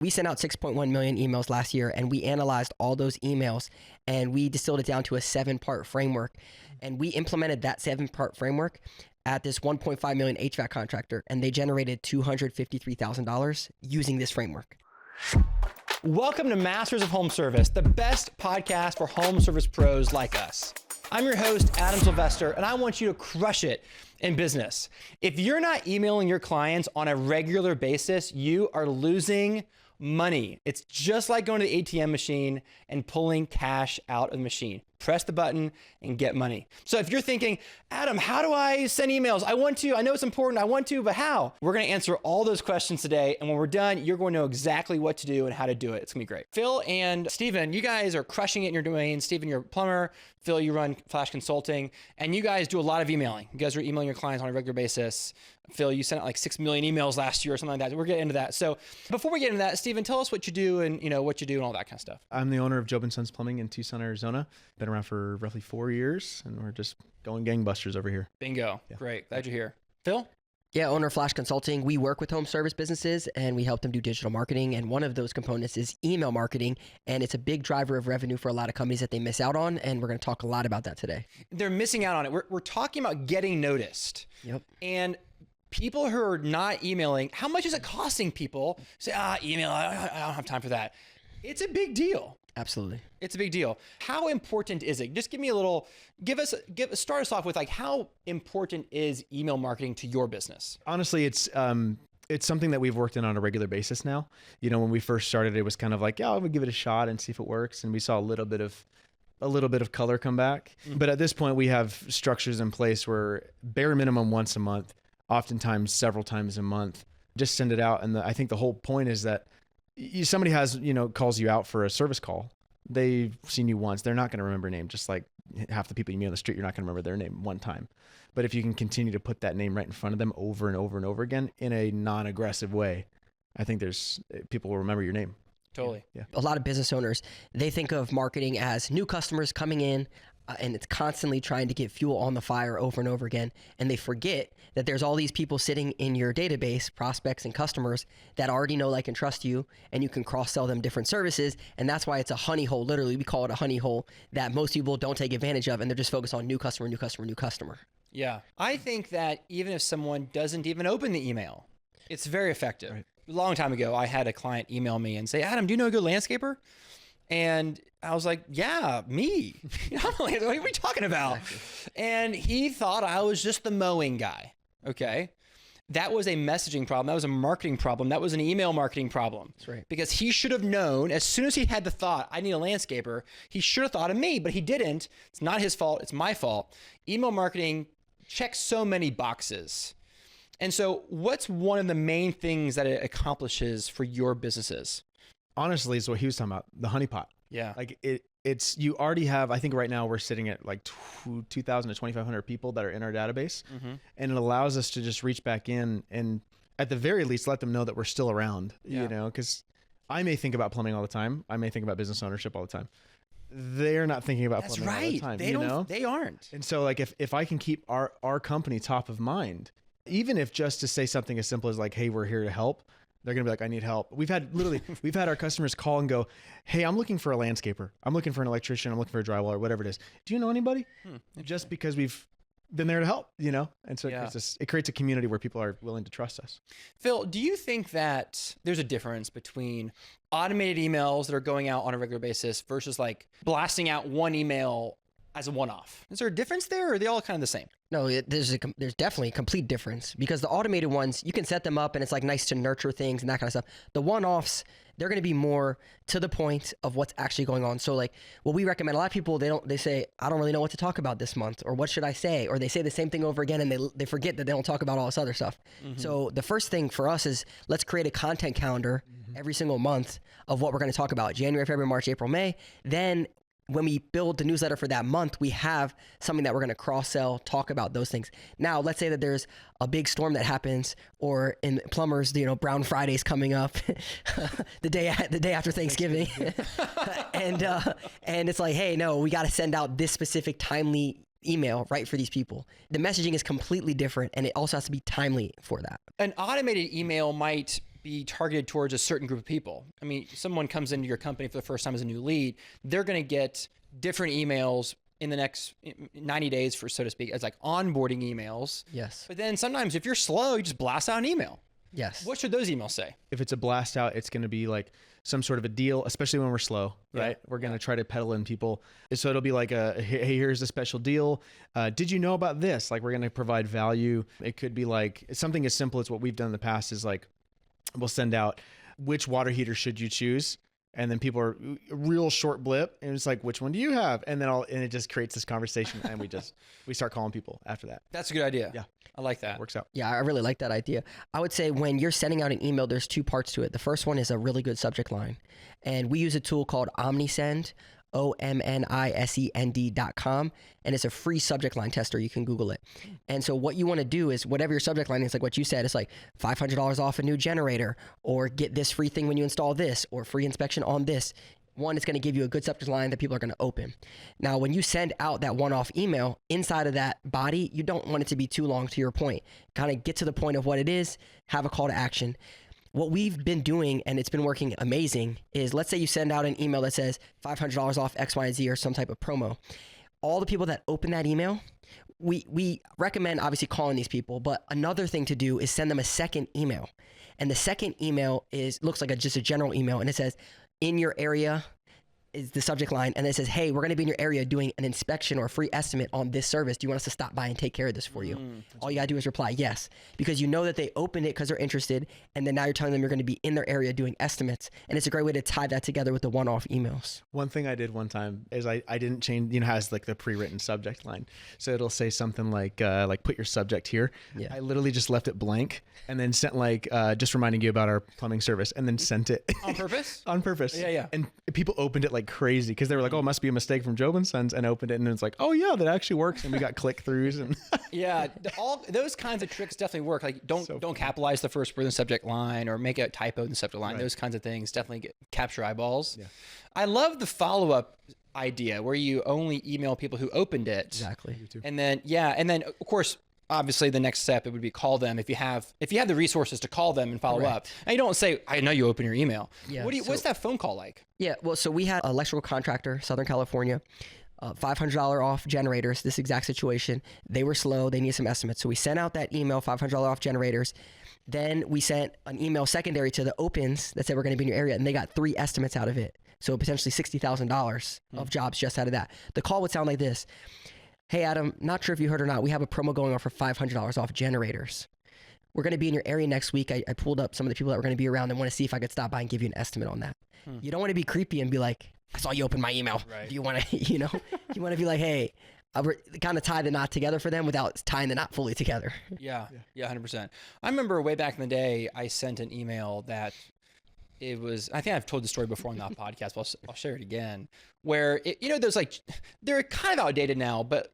We sent out 6.1 million emails last year, and we analyzed all those emails and we distilled it down to a 7-part framework. And we implemented that 7-part framework at this 1.5 million HVAC contractor, and they generated $253,000 using this framework. Welcome to Masters of Home Service, the best podcast for home service pros like us. I'm your host, Adam Sylvester, and I want you to crush it in business. If you're not emailing your clients on a regular basis, you are losing money. It's just like going to the ATM machine and pulling cash out of the machine. Press the button and get money. So if you're thinking, Adam, how do I send emails? I know it's important, I want to, but how? We're gonna answer all those questions today. And when we're done, you're going to know exactly what to do and how to do it. It's gonna be great. Phil and Steven, you guys are crushing it in your domain. Steven, you're a plumber. Phil, you run Flash Consulting, and you guys do a lot of emailing. You guys are emailing your clients on a regular basis. Phil, you sent out like 6 million emails last year or something like that. We're getting into that. So before we get into that, Steven, tell us what you do and what you do and all that kind of stuff. I'm the owner of Job & Sons Plumbing in Tucson, Arizona. Been around for roughly 4 years, and we're just going gangbusters over here. Bingo. Yeah. Great. Glad you're here. Phil? Yeah, owner of Flash Consulting. We work with home service businesses and we help them do digital marketing. And one of those components is email marketing. And it's a big driver of revenue for a lot of companies that they miss out on. And we're going to talk a lot about that today. They're missing out on it. We're talking about getting noticed. Yep. And people who are not emailing, how much is it costing people? Say, email, I don't have time for that. It's a big deal. Absolutely. It's a big deal. How important is it? Just give me a little, start us off with like, how important is email marketing to your business? Honestly, it's something that we've worked in on a regular basis now. When we first started, it was kind of like, yeah, I would give it a shot and see if it works. And we saw a little bit of color come back. Mm-hmm. But at this point, we have structures in place where bare minimum once a month, oftentimes several times a month, just send it out. And I think the whole point is that somebody has, calls you out for a service call. They've seen you once. They're not going to remember your name. Just like half the people you meet on the street, you're not going to remember their name one time. But if you can continue to put that name right in front of them over and over and over again in a non-aggressive way, I think people will remember your name. Totally. Yeah. A lot of business owners, they think of marketing as new customers coming in, and it's constantly trying to get fuel on the fire over and over again. And they forget that there's all these people sitting in your database, prospects and customers that already know, like, and trust you, and you can cross-sell them different services. And that's why it's a honey hole. Literally, we call it a honey hole that most people don't take advantage of, and they're just focused on new customer, new customer, new customer. Yeah. I think that even if someone doesn't even open the email, it's very effective. Right. A long time ago, I had a client email me and say, Adam, do you know a good landscaper? And I was like, yeah, me. What are you talking about? Exactly. And he thought I was just the mowing guy. Okay. That was a messaging problem. That was a marketing problem. That was an email marketing problem. That's right. Because he should have known, as soon as he had the thought, I need a landscaper, he should have thought of me, but he didn't. It's not his fault. It's my fault. Email marketing checks so many boxes. And so what's one of the main things that it accomplishes for your businesses? Honestly, is what he was talking about, the honeypot. Yeah. Like it's, you already have, I think right now we're sitting at like 2,000 to 2,500 people that are in our database. Mm-hmm. And it allows us to just reach back in and at the very least, let them know that we're still around, because I may think about plumbing all the time. I may think about business ownership all the time. They're not thinking about plumbing all the time. They aren't. And so like, if I can keep our company top of mind, even if just to say something as simple as like, hey, we're here to help, they're going to be like, I need help. We've had our customers call and go, hey, I'm looking for a landscaper. I'm looking for an electrician. I'm looking for a drywaller, whatever it is. Do you know anybody? Just because we've been there to help, And so it creates a community where people are willing to trust us. Phil, do you think that there's a difference between automated emails that are going out on a regular basis versus like blasting out one email as a one-off? Is there a difference there, or are they all kind of the same? No, there's definitely a complete difference, because the automated ones, you can set them up and it's like nice to nurture things and that kind of stuff. The one-offs, they're going to be more to the point of what's actually going on. So like what we recommend, a lot of people, they say, I don't really know what to talk about this month, or what should I say? Or they say the same thing over again and they forget that they don't talk about all this other stuff. Mm-hmm. So the first thing for us is let's create a content calendar every single month of what we're going to talk about: January, February, March, April, May. Then when we build the newsletter for that month, we have something that we're going to cross-sell, talk about those things. Now, let's say that there's a big storm that happens, or in plumbers, Brown Friday's coming up, the day after Thanksgiving, and it's like, hey, no, we got to send out this specific timely email right for these people. The messaging is completely different, and it also has to be timely for that. An automated email might be targeted towards a certain group of people. I mean, someone comes into your company for the first time as a new lead, they're going to get different emails in the next 90 days, for so to speak, as like onboarding emails. Yes. But then sometimes if you're slow, you just blast out an email. Yes. What should those emails say? If it's a blast out, it's going to be like some sort of a deal, especially when we're slow, right? We're going to try to peddle in people. So it'll be like hey, here's a special deal. Did you know about this? Like, we're going to provide value. It could be like something as simple as what we've done in the past is like, we'll send out, which water heater should you choose? And then people are real short blip, and it's like, which one do you have? And then and it just creates this conversation, and we start calling people after that. That's a good idea. Yeah. I like that. Works out. Yeah, I really like that idea. I would say when you're sending out an email, there's two parts to it. The first one is a really good subject line. And we use a tool called OmniSend, OMNISEND.com. And it's a free subject line tester. You can Google it. And so what you want to do is whatever your subject line is, like what you said, it's like $500 off a new generator, or get this free thing when you install this, or free inspection on this. One, it's going to give you a good subject line that people are going to open. Now, when you send out that one-off email, inside of that body, you don't want it to be too long, to your point. Kind of get to the point of what it is, have a call to action. What we've been doing, and it's been working amazing, is let's say you send out an email that says $500 off X, Y, and Z, or some type of promo. All the people that open that email, we recommend obviously calling these people, but another thing to do is send them a second email. And the second email looks like just a general email, and it says, in your area is the subject line, and it says, hey, we're going to be in your area doing an inspection or a free estimate on this service. Do you want us to stop by and take care of this for you? All you got to do is reply yes, because you know that they opened it because they're interested, and then now you're telling them you're going to be in their area doing estimates, and it's a great way to tie that together with the one-off emails. One thing I did one time is I didn't change, has like the pre-written subject line. So it'll say something like put your subject here. Yeah. I literally just left it blank and then sent just reminding you about our plumbing service, and then sent it. On purpose? On purpose. Yeah. And people opened it like crazy because they were like, oh, it must be a mistake from Job and Sons, and opened it, and it's like, oh yeah, that actually works. And we got click-throughs. And Yeah, all those kinds of tricks definitely work. Like don't capitalize the first word in the subject line, or make a typo in the subject line. Right. Those kinds of things definitely capture eyeballs. Yeah. I love the follow-up idea where you only email people who opened it. Exactly. And then of course, obviously the next step, it would be call them if you have the resources to call them and follow up. And you don't say, I know you open your email. Yeah, What's that phone call like? Yeah, well, so we had an electrical contractor, Southern California, $500 off generators, this exact situation. They were slow. They needed some estimates. So we sent out that email, $500 off generators. Then we sent an email secondary to the opens that said we're going to be in your area, and they got 3 estimates out of it. So potentially $60,000 of jobs just out of that. The call would sound like this. Hey, Adam, not sure if you heard or not, we have a promo going on for $500 off generators. We're going to be in your area next week. I pulled up some of the people that were going to be around and want to see if I could stop by and give you an estimate on that. You don't want to be creepy and be like, I saw you open my email. Right. Do you want to, you want to be like, hey, kind of tie the knot together for them without tying the knot fully together. Yeah, 100%. I remember way back in the day, I sent an email that I think I've told the story before on that podcast, but I'll share it again, where they're kind of outdated now, but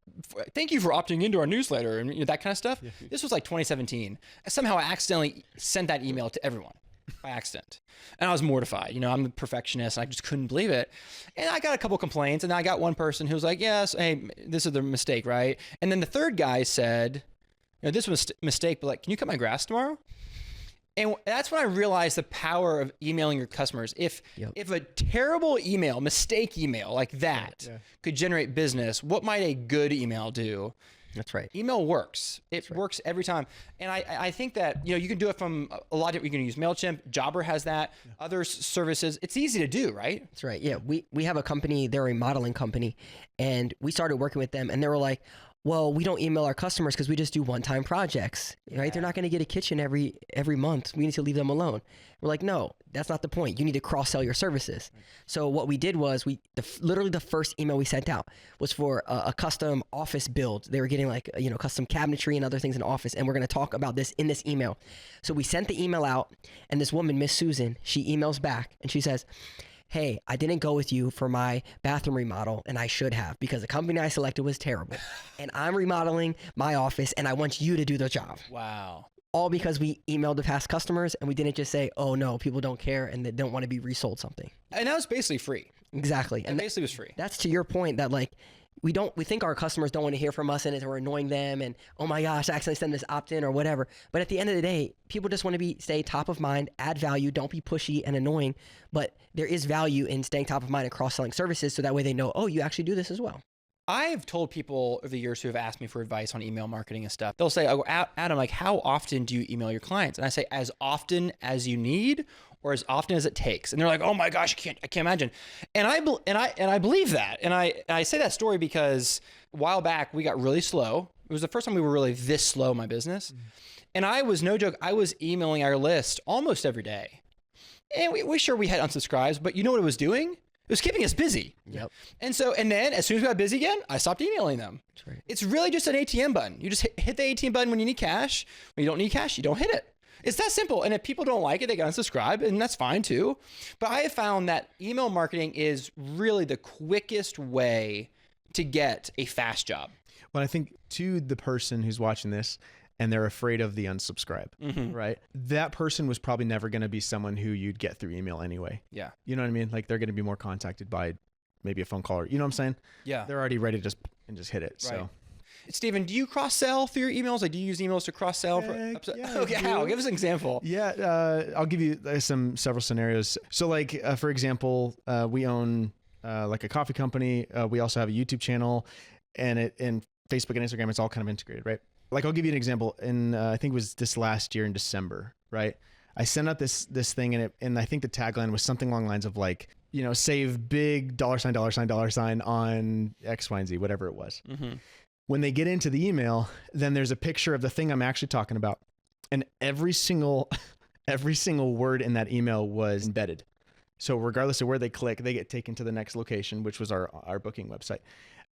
thank you for opting into our newsletter and that kind of stuff. Yeah. This was like 2017. Somehow I accidentally sent that email to everyone by accident. And I was mortified. I'm a perfectionist and I just couldn't believe it. And I got a couple complaints, and I got one person who was like, yes, hey, this is the mistake, right? And then the third guy said, this was a mistake, but can you cut my grass tomorrow? And that's when I realized the power of emailing your customers. If a terrible mistake email like that could generate business, what might a good email do? That's right. Email works. It works every time. And I think that, you can do it from a lot of, you can use MailChimp, Jobber has that, other services. It's easy to do, right? That's right. Yeah. We have a company, they're a modeling company, and we started working with them, and they were like, well, we don't email our customers because we just do one-time projects, right? They're not going to get a kitchen every month. We need to leave them alone. We're like, no, that's not the point. You need to cross-sell your services. Right. So what we did was literally the first email we sent out was for a custom office build. They were getting custom cabinetry and other things in the office, and we're going to talk about this in this email. So we sent the email out, and this woman, Miss Susan, she emails back, and she says, hey, I didn't go with you for my bathroom remodel, and I should have, because the company I selected was terrible. And I'm remodeling my office, and I want you to do the job. Wow. All because we emailed the past customers, and we didn't just say, oh no, people don't care and they don't want to be resold something. And that was basically free. Exactly. And basically was free. That's to your point that we think our customers don't want to hear from us and we're annoying them and, oh my gosh, I accidentally sent this opt-in or whatever. But at the end of the day, people just want to stay top of mind, add value, don't be pushy and annoying. But there is value in staying top of mind and cross-selling services, so that way they know, oh, you actually do this as well. I've told people over the years who have asked me for advice on email marketing and stuff, they'll say, oh, Adam, like, how often do you email your clients? And I say, as often as you need, or as often as it takes. And they're like, oh my gosh, I can't imagine. And I believe that. And I say that story because a while back we got really slow. It was the first time we were really this slow in my business. And I was, no joke, I was emailing our list almost every day. And we sure we had unsubscribes, but you know what it was doing? It was keeping us busy. Yep. And then as soon as we got busy again, I stopped emailing them. That's right. It's really just an ATM button. You just hit the ATM button when you need cash. When you don't need cash, you don't hit it. It's that simple. And if people don't like it, they can unsubscribe, and that's fine too. But I have found that email marketing is really the quickest way to get a fast job. Well, I think to the person who's watching this and they're afraid of the unsubscribe, right? That person was probably never going to be someone who you'd get through email anyway. Yeah. You know what I mean? Like, they're going to be more contacted by maybe a phone call, or, you know what I'm saying? Yeah. They're already ready to just hit it. Right. So. Steven, do you cross-sell through your emails? Like, do you use emails to cross-sell? Okay, how? Give us an example. Yeah, I'll give you several scenarios. So, like, for example, we own like a coffee company. We also have a YouTube channel, and Facebook and Instagram, it's all kind of integrated, right? Like, I'll give you an example. I think it was this last year in December, right? I sent out this thing, and I think the tagline was something along the lines of, like, you know, save big $$ on X, Y, and Z, whatever it was. When they get into the email, then there's a picture of the thing I'm actually talking about. And every single word in that email was embedded. So regardless of where they click, they get taken to the next location, which was our booking website.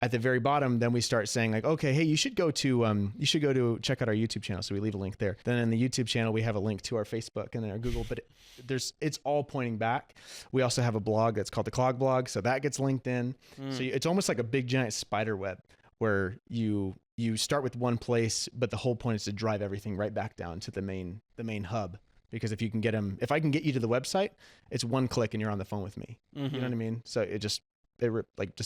At the very bottom, then we start saying, like, okay, hey, you should go to check out our YouTube channel. So we leave a link there. Then in the YouTube channel, we have a link to our Facebook and our Google, but it's all pointing back. We also have a blog that's called the Clog Blog. So that gets linked in. So it's almost like a big giant spider web, where you start with one place, but the whole point is to drive everything right back down to the main hub. Because if I can get you to the website, it's one click and you're on the phone with me. You know what I mean? So it just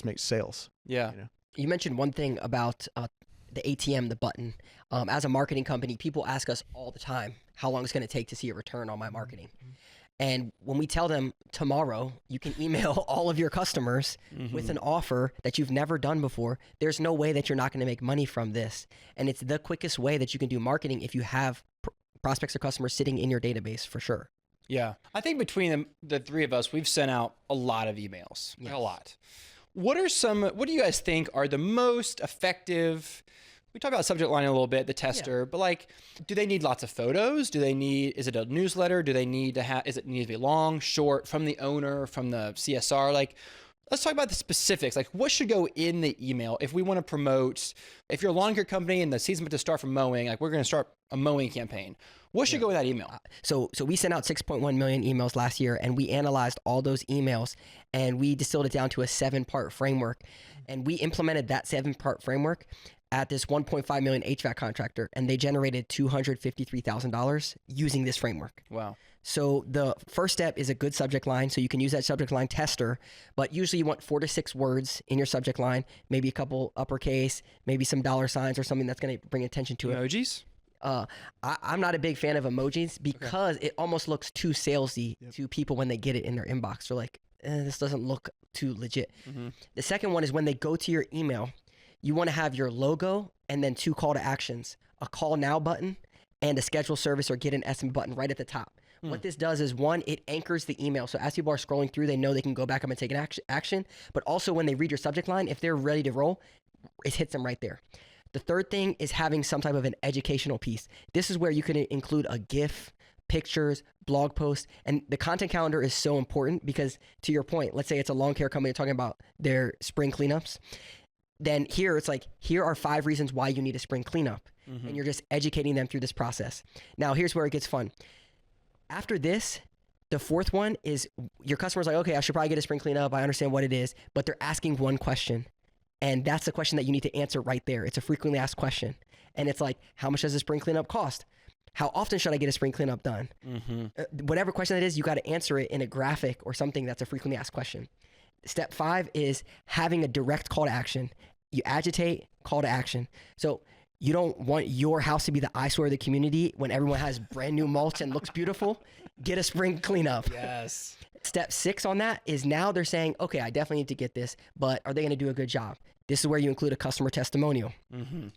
makes sales. Yeah. You know? You mentioned one thing about the ATM, the button. As a marketing company, people ask us all the time, how long it's going to take to see a return on my marketing. And when we tell them tomorrow, you can email all of your customers with an offer that you've never done before, there's no way that you're not going to make money from this. And it's the quickest way that you can do marketing if you have prospects or customers sitting in your database, for sure. Yeah. I think between the three of us, we've sent out a lot of emails. Yes. A lot. What do you guys think are the most effective? We talked about subject line a little bit, the tester, but, like, do they need lots of photos? Is it a newsletter? Does it need to be long, short, from the owner, from the CSR? Like, let's talk about the specifics. Like, what should go in the email if we want to promote, if you're a lawn care company and the season's about to start from mowing, like, we're going to start a mowing campaign. What should go in that email? So we sent out 6.1 million emails last year, and we analyzed all those emails, and we distilled it down to a 7-part framework. And we implemented that 7-part framework at this 1.5 million HVAC contractor, and they generated $253,000 using this framework. Wow. So the first step is a good subject line. So you can use that subject line tester, but usually you want 4 to 6 words in your subject line, maybe a couple uppercase, maybe some $signs or something that's going to bring attention to it. Emojis? I'm not a big fan of emojis because it almost looks too salesy to people when they get it in their inbox. They're like, this doesn't look too legit. The second one is when they go to your email, you want to have your logo and then 2 call to actions, a call now button and a schedule service or get an estimate button right at the top. What this does is, one, it anchors the email. So as people are scrolling through, they know they can go back up and take an action. But also when they read your subject line, if they're ready to roll, it hits them right there. The third thing is having some type of an educational piece. This is where you can include a GIF, pictures, blog posts, and the content calendar is so important because, to your point, let's say it's a lawn care company talking about their spring cleanups. Then here it's like, here are 5 reasons why you need a spring cleanup. And you're just educating them through this process. Now, here's where it gets fun. After this, the fourth one is your customer's like, okay, I should probably get a spring cleanup. I understand what it is, but they're asking one question. And that's the question that you need to answer right there. It's a frequently asked question. And it's like, how much does a spring cleanup cost? How often should I get a spring cleanup done? Whatever question that is, you got to answer it in a graphic or something that's a frequently asked question. Step 5 is having a direct call to action. you agitate, call to action. So you don't want your house to be the eyesore of the community when everyone has brand new mulch and looks beautiful. Get a spring cleanup. Yes. Step 6 on that is now they're saying, okay, I definitely need to get this, but are they going to do a good job? This is where you include a customer testimonial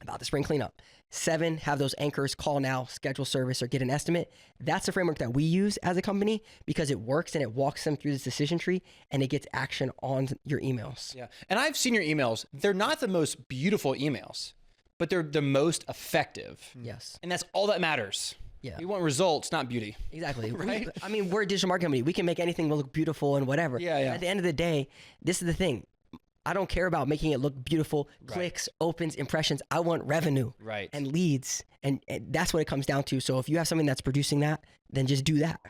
about the spring cleanup. 7, have those anchors, call now, schedule service, or get an estimate. That's the framework that we use as a company because it works and it walks them through this decision tree and it gets action on your emails. Yeah. And I've seen your emails. They're not the most beautiful emails, but they're the most effective. Yes. And that's all that matters. Yeah. We want results, not beauty. Exactly. Right? I mean, we're a digital marketing company. We can make anything look beautiful and whatever. Yeah, yeah. At the end of the day, this is the thing. I don't care about making it look beautiful, clicks, opens, impressions. I want revenue and leads. And that's what it comes down to. So if you have something that's producing that, then just do that.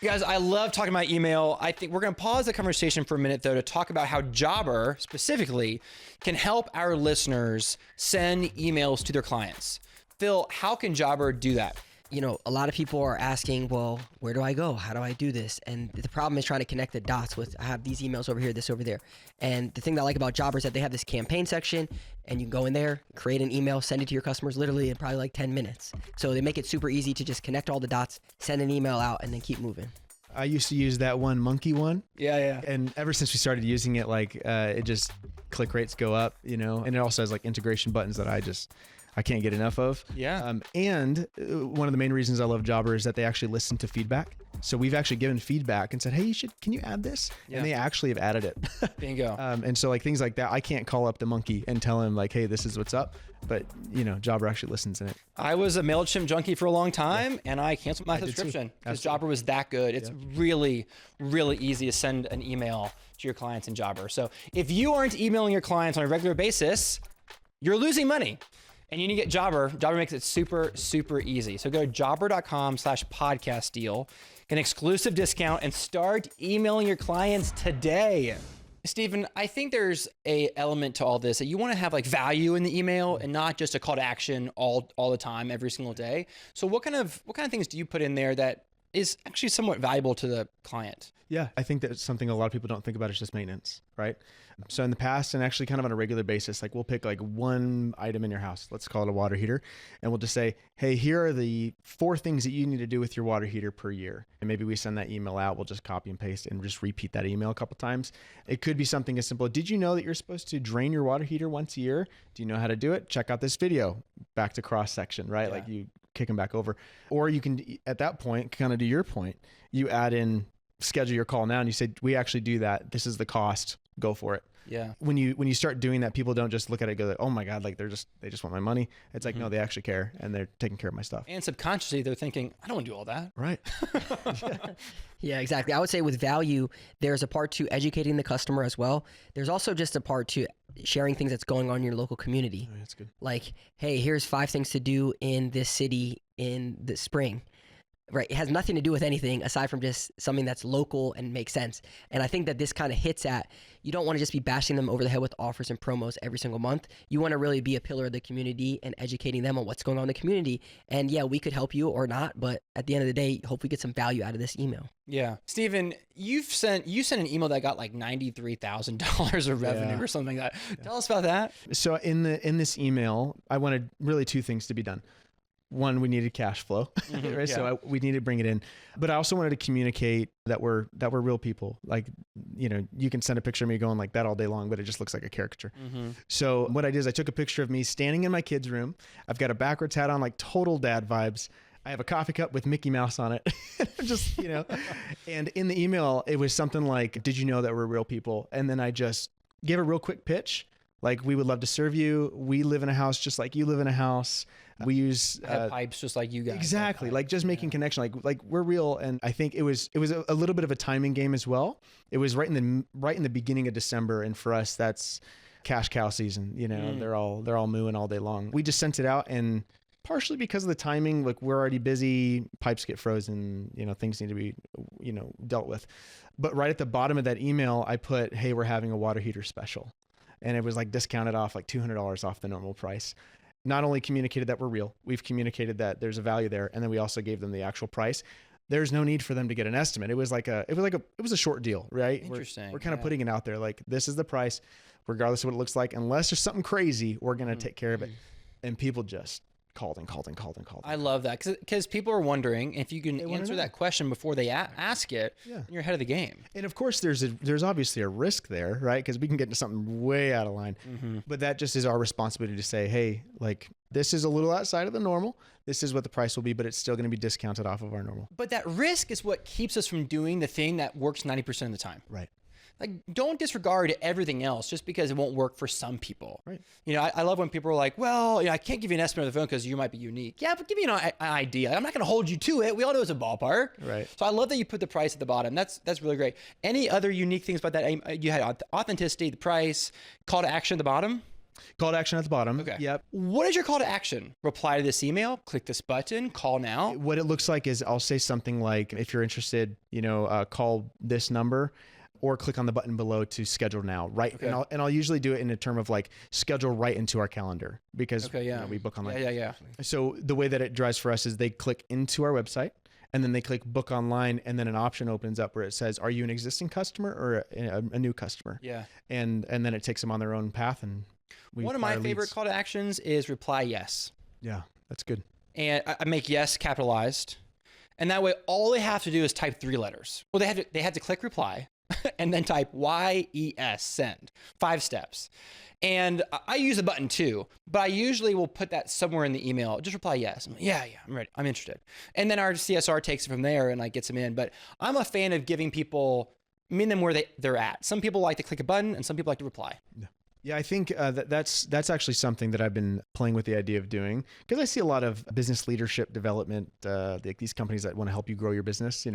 You guys, I love talking about email. I think we're going to pause the conversation for a minute, though, to talk about how Jobber specifically can help our listeners send emails to their clients. Phil, how can Jobber do that? You know, a lot of people are asking, well, where do I go? How do I do this? And the problem is trying to connect the dots with, I have these emails over here, this over there. And the thing that I like about Jobber is that they have this campaign section and you go in there, create an email, send it to your customers literally in probably like 10 minutes. So they make it super easy to just connect all the dots, send an email out, and then keep moving. I used to use that one monkey one. Yeah. And ever since we started using it, like it just click rates go up, you know, and it also has like integration buttons that I can't get enough of. Yeah. And one of the main reasons I love Jobber is that they actually listen to feedback. So we've actually given feedback and said, hey, can you add this? Yeah. And they actually have added it. Bingo. And so like things like that, I can't call up the monkey and tell him like, hey, this is what's up. But you know, Jobber actually listens in it. I was a MailChimp junkie for a long time and I canceled my subscription because Jobber was that good. It's really, really easy to send an email to your clients in Jobber. So if you aren't emailing your clients on a regular basis, you're losing money. And you need to get Jobber. Jobber makes it super, super easy. So go to jobber.com/podcast deal, get an exclusive discount, and start emailing your clients today. Stephen, I think there's a element to all this that you want to have like value in the email and not just a call to action all the time, every single day. So what kind of things do you put in there that is actually somewhat valuable to the client? Yeah, I think that's something a lot of people don't think about is just maintenance, right? So in the past, and actually kind of on a regular basis, like we'll pick like one item in your house, let's call it a water heater, and we'll just say, hey, here are the 4 things that you need to do with your water heater per year. And maybe we send that email out, we'll just copy and paste and just repeat that email a couple times. It could be something as simple, did you know that you're supposed to drain your water heater once a year? Do you know how to do it? Check out this video, back to cross section, right? Yeah. Like you kick them back over. Or you can, at that point, kind of to your point, you add in schedule your call now and you say, we actually do that. This is the cost. Go for it. Yeah. When you start doing that, people don't just look at it and go, oh my God, like they just want my money. It's like, no, they actually care and they're taking care of my stuff. And subconsciously they're thinking, I don't want to do all that. Right. Yeah, exactly. I would say with value, there's a part to educating the customer as well. There's also just a part to sharing things that's going on in your local community. Oh, that's good. Like, hey, here's 5 things to do in this city in the spring. Right. It has nothing to do with anything aside from just something that's local and makes sense. And I think that this kind of hits at, you don't want to just be bashing them over the head with offers and promos every single month. You want to really be a pillar of the community and educating them on what's going on in the community. And yeah, we could help you or not, but at the end of the day, hope we get some value out of this email. Yeah. Stephen, you sent an email that got like $93,000 of revenue or something like that. Yeah. Tell us about that. So in this email, I wanted really 2 things to be done. One, we needed cash flow, right? Yeah. So we needed to bring it in, but I also wanted to communicate that we're real people. Like, you know, you can send a picture of me going like that all day long, but it just looks like a caricature. So what I did is I took a picture of me standing in my kid's room. I've got a backwards hat on, like total dad vibes. I have a coffee cup with Mickey Mouse on it. Just, you know, and in the email, it was something like, did you know that we're real people? And then I just gave a real quick pitch. Like, we would love to serve you. We live in a house just like you live in a house. We use pipes just like you guys. Exactly. Like just making connection. Like we're real. And I think it was a little bit of a timing game as well. It was right in the beginning of December, and for us, that's cash cow season. You know, they're all mooing all day long. We just sent it out, and partially because of the timing, like we're already busy, pipes get frozen, you know, things need to be, you know, dealt with. But right at the bottom of that email, I put, hey, we're having a water heater special. And it was like discounted off like $200 off the normal price. Not only communicated that we're real, we've communicated that there's a value there. And then we also gave them the actual price. There's no need for them to get an estimate. It was a short deal, right? Interesting. We're kind of putting it out there. Like, this is the price. regardless of what it looks like. Unless there's something crazy, we're going to take care of it. And people just called. I love that because people are wondering if you can wanna answer know. that question before they ask it. Yeah. Then you're ahead of the game. And of course, there's obviously a risk there, right? Because we can get into something way out of line. But that just is our responsibility to say, hey, like this is a little outside of the normal. This is what the price will be, but it's still going to be discounted off of our normal. But that risk is what keeps us from doing the thing that works 90% of the time. Right. Like, don't disregard everything else just because it won't work for some people. Right. You know, I love when people are like, well, I can't give you an estimate of the phone because you might be unique. Yeah, but give me an idea. I'm not going to hold you to it. We all know it's a ballpark. Right. So I love that you put the price at the bottom. That's really great. Any other unique things about that? You had authenticity, the price, call to action at the bottom. Call to action at the bottom. Okay. Yep. What is your call to action? Reply to this email, click this button, call now. What it looks like is I'll say something like, if you're interested, call this number, or click on the button below to schedule now. Right. Okay. And I'll usually do it in a term of like schedule right into our calendar because we book online. Yeah. So the way that it drives for us is they click into our website and then they click book online, and then an option opens up where it says, are you an existing customer or a new customer? Yeah. And then it takes them on their own path. And one of my favorite leads. call to actions is reply yes. Yeah, that's good. And I make yes capitalized. And that way, all they have to do is type 3 letters. Well, they had to click reply and then type YES, send. 5 steps. And I use a button too, but I usually will put that somewhere in the email. Just reply yes. I'm like, yeah, I'm ready. I'm interested. And then our CSR takes it from there and like gets them in. But I'm a fan of giving people, meeting them where they're at. Some people like to click a button and some people like to reply. Yeah, I think that's actually something that I've been playing with the idea of doing, because I see a lot of business leadership development, like these companies that want to help you grow your business,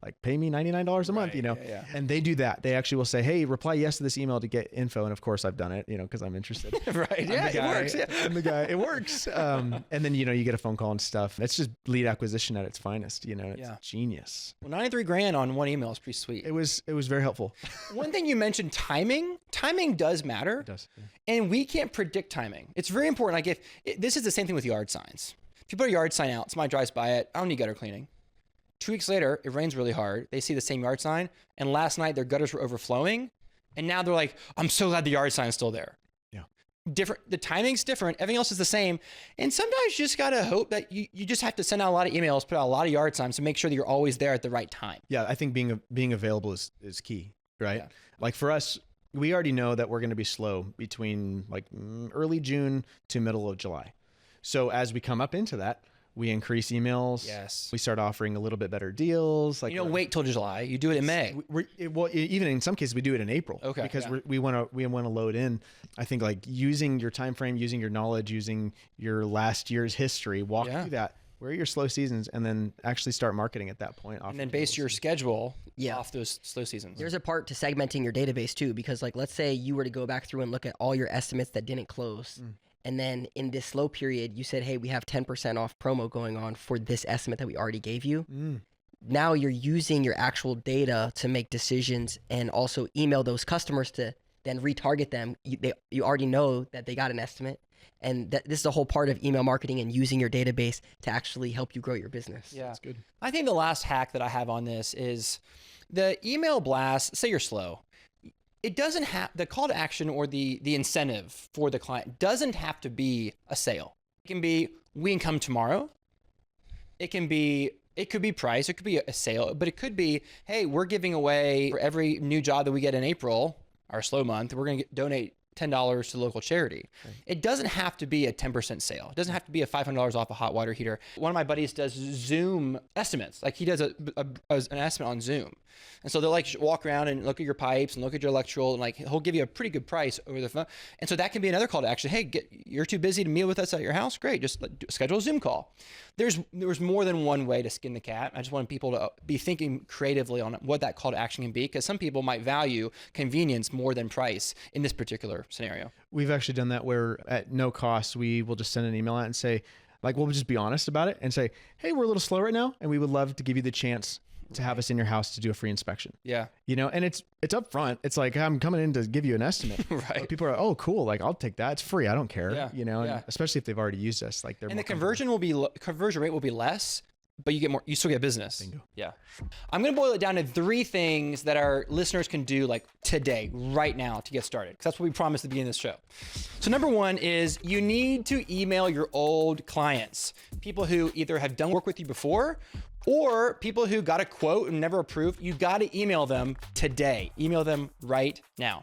like pay me $99 a month, yeah. and they do that. They actually will say, hey, reply yes to this email to get info. And of course I've done it, because I'm interested. Right. Yeah, it works. Yeah. I'm the guy. It works. And then, you get a phone call and stuff. It's just lead acquisition at its finest, it's genius. Well, 93 grand on one email is pretty sweet. It was very helpful. One thing you mentioned, timing. Timing does matter. It does. Yeah. And we can't predict timing. It's very important. Like this is the same thing with yard signs. If you put a yard sign out, somebody drives by it, I don't need gutter cleaning. 2 weeks later, it rains really hard. They see the same yard sign, and last night their gutters were overflowing, and now they're like, I'm so glad the yard sign is still there. Yeah. Different. The timing's different. Everything else is the same. And sometimes you just gotta hope that you just have to send out a lot of emails, put out a lot of yard signs to make sure that you're always there at the right time. Yeah, I think being available is key, right? Yeah. Like for us, we already know that we're going to be slow between like early June to middle of July. So as we come up into that, we increase emails. Yes. We start offering a little bit better deals. Like Wait till July. You do it in May. Well, even in some cases, we do it in April. Okay. Because yeah. we want to load in. I think like using your time frame, using your knowledge, using your last year's history, walk through that. Where are your slow seasons, and then actually start marketing at that point. And then base your schedule off those slow seasons. There's a part to segmenting your database too, because like let's say you were to go back through and look at all your estimates that didn't close. And then in this slow period, you said, hey, we have 10% off promo going on for this estimate that we already gave you. Now you're using your actual data to make decisions and also email those customers to then retarget them. You already know that they got an estimate. And this is the whole part of email marketing and using your database to actually help you grow your business. Yeah, that's good. I think the last hack that I have on this is the email blast. Say you're slow. It doesn't have the call to action or the incentive for the client doesn't have to be a sale. It can be, we can come tomorrow. It could be price. It could be a sale, but it could be, hey, we're giving away for every new job that we get in April, our slow month, we're going to donate $10 to local charity. Okay. It doesn't have to be a 10% sale. It doesn't have to be a $500 off a hot water heater. One of my buddies does Zoom estimates. Like he does an estimate on Zoom. And so they'll like walk around and look at your pipes and look at your electrical, and like he'll give you a pretty good price over the phone. And so that can be another call to action. Hey, you're too busy to meet with us at your house? Great, just schedule a Zoom call. There's more than one way to skin the cat. I just want people to be thinking creatively on what that call to action can be, because some people might value convenience more than price in this particular scenario. We've actually done that where at no cost, we will just send an email out and say, like, we'll just be honest about it and say, hey, we're a little slow right now, and we would love to give you the chance to have us in your house to do a free inspection. Yeah. And it's upfront. It's like, I'm coming in to give you an estimate. Right. But people are, oh, cool. Like, I'll take that. It's free. I don't care. Yeah. And especially if they've already used us. Like, they're and the conversion rate will be less, but you still get business. Bingo. Yeah. I'm going to boil it down to 3 things that our listeners can do like today, right now, to get started. Because that's what we promised at the beginning of this show. So number 1 is you need to email your old clients, people who either have done work with you before or people who got a quote and never approved. You got to email them today. Email them right now.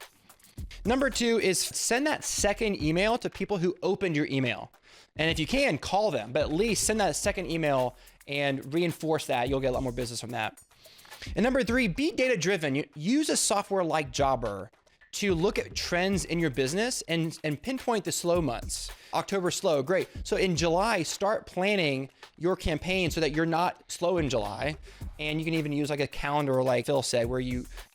Number 2 is send that second email to people who opened your email. And if you can, call them, but at least send that second email and reinforce that. You'll get a lot more business from that. And number 3, be data driven. Use a software like Jobber to look at trends in your business and pinpoint the slow months. October slow, great. So in July, start planning your campaign so that you're not slow in July. And you can even use like a calendar, like Phil said, where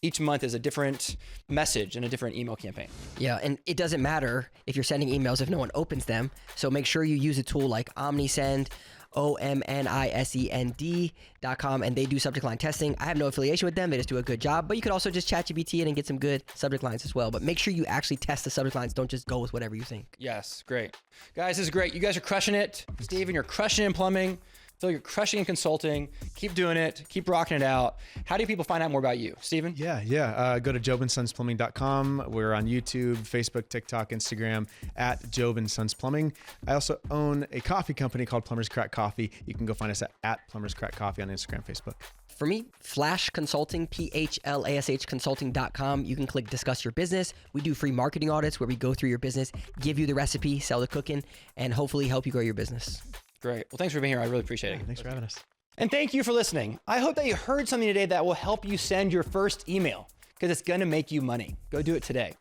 each month is a different message and a different email campaign. Yeah, and it doesn't matter if you're sending emails if no one opens them. So make sure you use a tool like OmniSend, OMNISEND.com, and they do subject line testing. I have no affiliation with them. They just do a good job. But you could also just ChatGPT it and get some good subject lines as well. But make sure you actually test the subject lines. Don't just go with whatever you think. Yes, great. Guys, this is great. You guys are crushing it. Steven, you're crushing it in plumbing. Phil, you're crushing in consulting. Keep doing it. Keep rocking it out. How do people find out more about you? Steven? Yeah. Go to jobandsonsplumbing.com. We're on YouTube, Facebook, TikTok, Instagram at Job and Sons Plumbing. I also own a coffee company called Plumbers Crack Coffee. You can go find us at Plumbers Crack Coffee on Instagram, Facebook. For me, Flash Consulting, PHLASH Consulting.com. You can click discuss your business. We do free marketing audits where we go through your business, give you the recipe, sell the cooking, and hopefully help you grow your business. Great. Well, thanks for being here. I really appreciate it. Thanks for having us. And thank you for listening. I hope that you heard something today that will help you send your first email because it's going to make you money. Go do it today.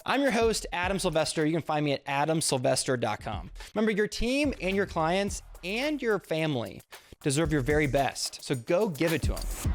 I'm your host, Adam Sylvester. You can find me at adamsylvester.com. Remember, your team and your clients and your family deserve your very best. So go give it to them.